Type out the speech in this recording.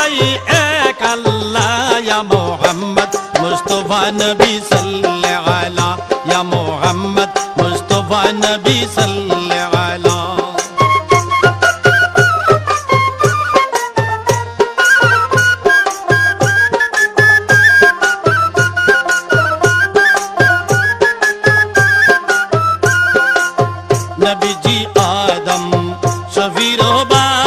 দুটাই এক আল্লাহ ইয়া মুহাম্মদ মুস্তাফা নবী সাল্লাল্লাহু আলা ইয়া মুহাম্মদ মুস্তাফা নবী সাল্লাল্লাহু আলা नबी जी आदम शफीरो बा